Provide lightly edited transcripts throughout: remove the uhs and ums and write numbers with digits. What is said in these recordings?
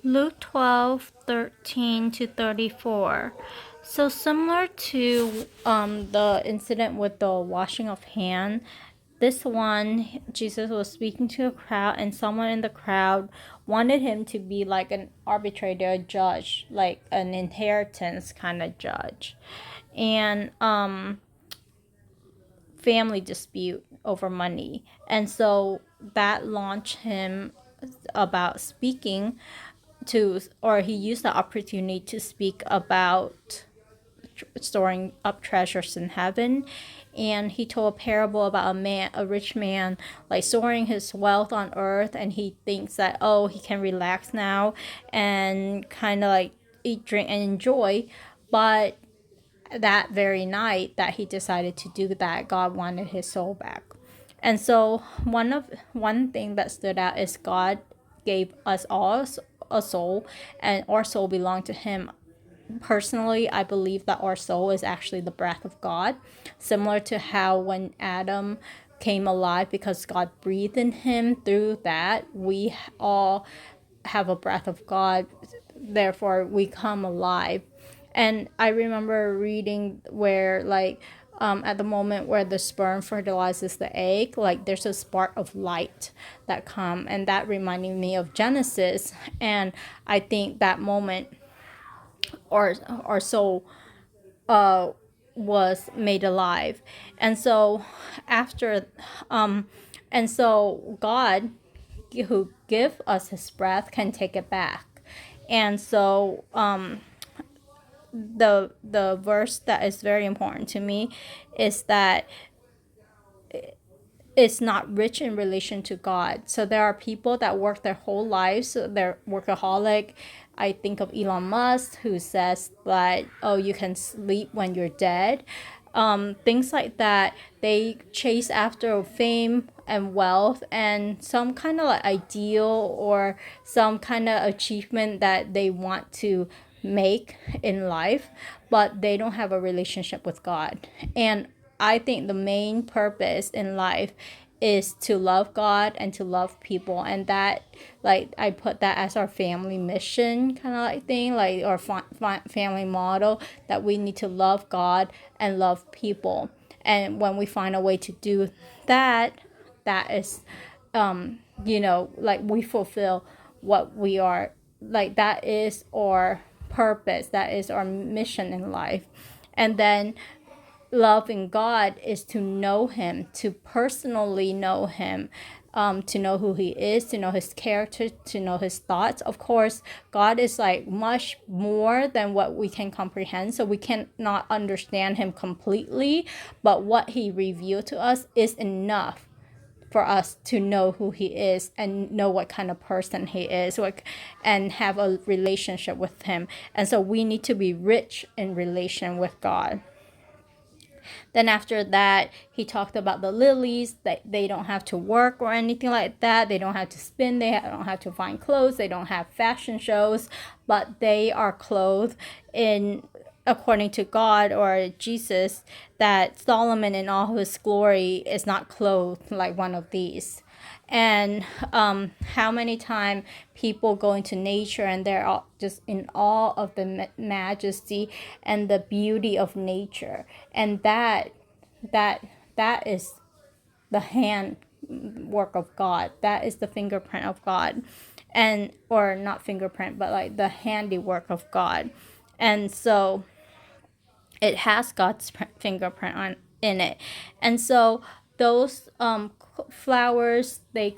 Luke 12:13-34. So similar to the incident with the washing of hand, this one Jesus was speaking to a crowd, and someone in the crowd wanted him to be like an arbitrator, a judge, like an inheritance kind of judge, and family dispute over money, and so that launched him about speaking to, or he used the opportunity to speak about storing up treasures in heaven. And he told a parable about a rich man, like storing his wealth on earth, and he thinks that, oh, he can relax now and kind of like eat, drink, and enjoy. But that very night that he decided to do that, God wanted his soul back. And so one thing that stood out is God gave us all a soul, and our soul belonged to him. Personally, I believe that our soul is actually the breath of God, similar to how when Adam came alive because God breathed in him, through that we all have a breath of God, therefore we come alive. And I remember reading where, like, at the moment where the sperm fertilizes the egg, like there's a spark of light that come, and that reminded me of Genesis. And I think that moment, or soul, was made alive. And so after, and so God, who give us his breath, can take it back. And so the verse that is very important to me is that it's not rich in relation to God. So there are people that work their whole lives, so they're workaholic. I think of Elon Musk, who says that, oh, you can sleep when you're dead. Things like that. They chase after fame and wealth and some kind of like ideal or some kind of achievement that they want to make in life, but they don't have a relationship with God. And I think the main purpose in life is to love God and to love people, and that, like, I put that as our family mission kind of like thing, like, or family model, that we need to love God and love people. And when we find a way to do that, that is, like, we fulfill what we are, like, that is our purpose, that is our mission in life. And then loving God is to know him, to personally know him, to know who he is, to know his character, to know his thoughts. Of course, God is like much more than what we can comprehend, so we cannot understand him completely, but what he revealed to us is enough for us to know who he is and know what kind of person he is, and have a relationship with him. And so we need to be rich in relation with God. Then after that, he talked about the lilies, that they don't have to work or anything like that. They don't have to spin. They don't have to find clothes. They don't have fashion shows, but they are clothed in, according to God or Jesus, that Solomon in all his glory is not clothed like one of these. And how many times people go into nature and they're all just in awe of the majesty and the beauty of nature, and that that is the hand work of God. That is the fingerprint of God, and, or not fingerprint, but like the handiwork of God. And so it has God's fingerprint on in it. And so those flowers, they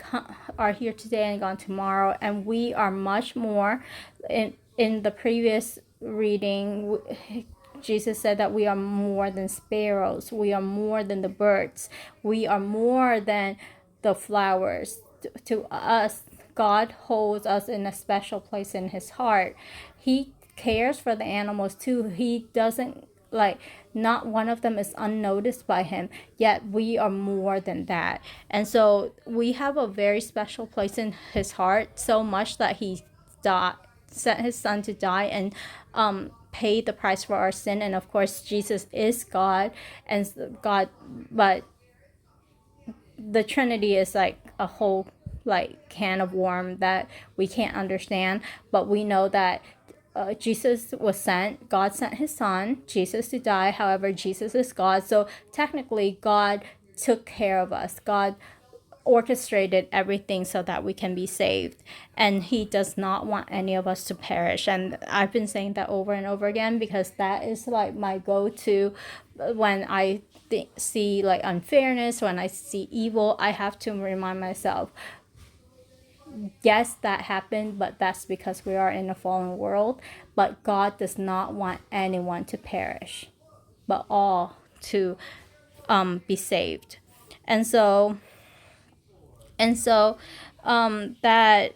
are here today and gone tomorrow, and we are much more. In the previous reading, Jesus said that we are more than sparrows, we are more than the birds, we are more than the flowers. To us, God holds us in a special place in his heart. He cares for the animals too. He doesn't, like, not one of them is unnoticed by him, yet we are more than that. And so we have a very special place in his heart, so much that he sent his son to die and pay the price for our sin. And of course, Jesus is God, and God, but the Trinity is like a whole like can of worm that we can't understand, but we know that Jesus was sent. God sent his son, Jesus, to die. However, Jesus is God. So technically, God took care of us. God orchestrated everything so that we can be saved. And he does not want any of us to perish. And I've been saying that over and over again because that is like my go-to when I see like unfairness, when I see evil. I have to remind myself, yes, that happened, but that's because we are in a fallen world. But God does not want anyone to perish, but all to be saved. And so that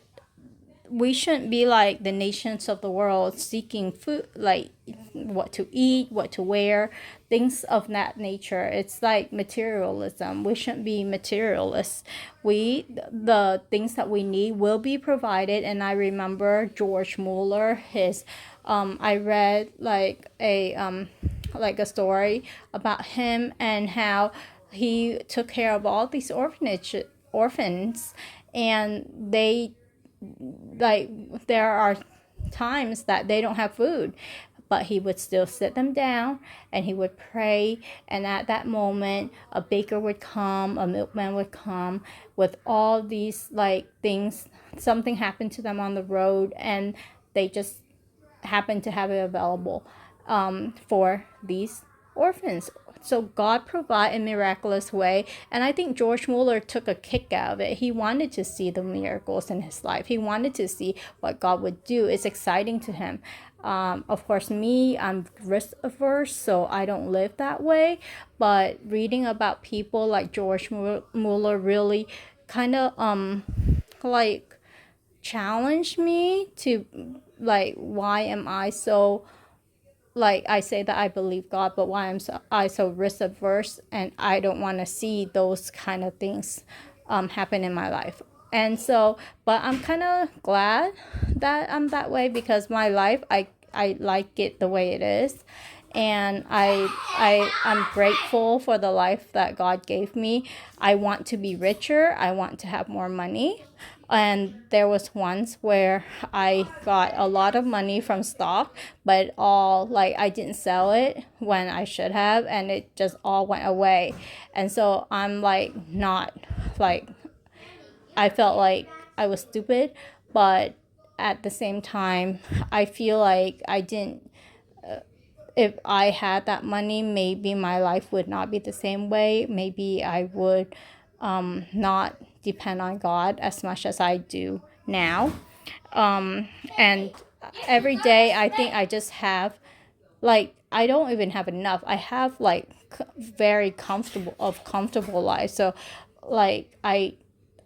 we shouldn't be like the nations of the world seeking food, like what to eat, what to wear, things of that nature. It's like materialism. We shouldn't be materialists. The things that we need will be provided. And I remember George Mueller, his I read like a story about him and how he took care of all these orphans, and they, like, there are times that they don't have food, but he would still sit them down and he would pray. And at that moment, a baker would come, a milkman would come with all these like things. Something happened to them on the road and they just happened to have it available for these orphans. So God provided in a miraculous way. And I think George Mueller took a kick out of it. He wanted to see the miracles in his life. He wanted to see what God would do. It's exciting to him. Of course, me, I'm risk averse, so I don't live that way. But reading about people like George Mueller really kind of like challenged me to, like, why am I so, like, I say that I believe God, but why I so risk averse, and I don't want to see those kind of things happen in my life. And so, but I'm kind of glad that I'm that way, because my life, I like it the way it is. And I'm grateful for the life that God gave me. I want to be richer. I want to have more money. And there was once where I got a lot of money from stock, but all, like, I didn't sell it when I should have, and it just all went away. And so I'm like, not like, I felt like I was stupid, but at the same time, I feel like I didn't, if I had that money, maybe my life would not be the same way. Maybe I would not depend on God as much as I do now. And every day, I think I just have, like, I don't even have enough. I have like very comfortable life. So like I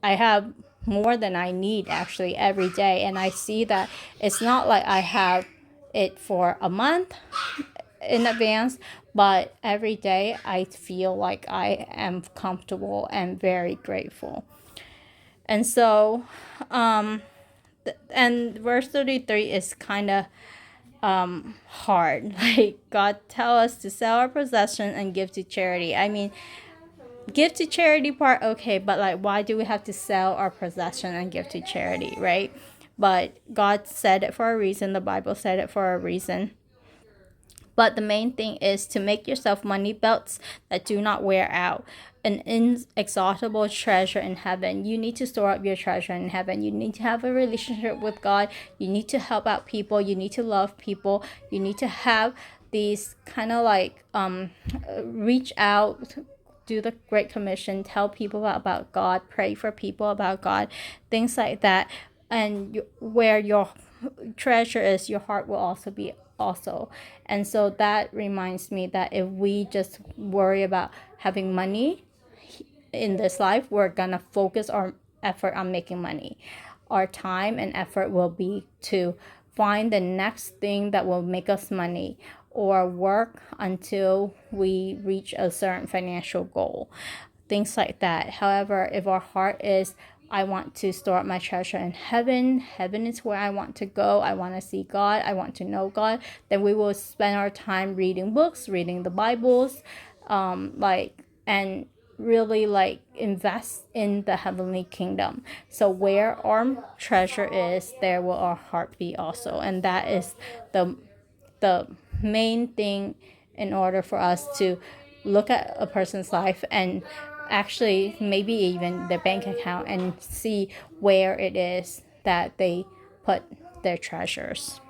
have more than I need actually every day, and I see that it's not like I have it for a month in advance, but every day I feel like I am comfortable and very grateful. And so and verse 33 is kind of hard. Like, God tell us to sell our possession and give to charity. I mean, give to charity part, okay, but like, why do we have to sell our possession and give to charity, right? But God said it for a reason. The Bible said it for a reason. But the main thing is to make yourself money belts that do not wear out, an inexhaustible treasure in heaven. You need to store up your treasure in heaven. You need to have a relationship with God. You need to help out people. You need to love people. You need to have these kind of like reach out, do the Great Commission, tell people about God, pray for people about God, things like that. And where your treasure is, your heart will also be also. And so that reminds me that if we just worry about having money in this life, we're gonna focus our effort on making money. Our time and effort will be to find the next thing that will make us money, or work until we reach a certain financial goal, things like that. However, if our heart is, I want to store up my treasure in heaven, heaven is where I want to go, I want to see God, I want to know God, then we will spend our time reading books, reading the Bibles, and really like invest in the heavenly kingdom. So where our treasure is, there will our heart be also. And that is the main thing in order for us to look at a person's life and actually maybe even their bank account and see where it is that they put their treasures.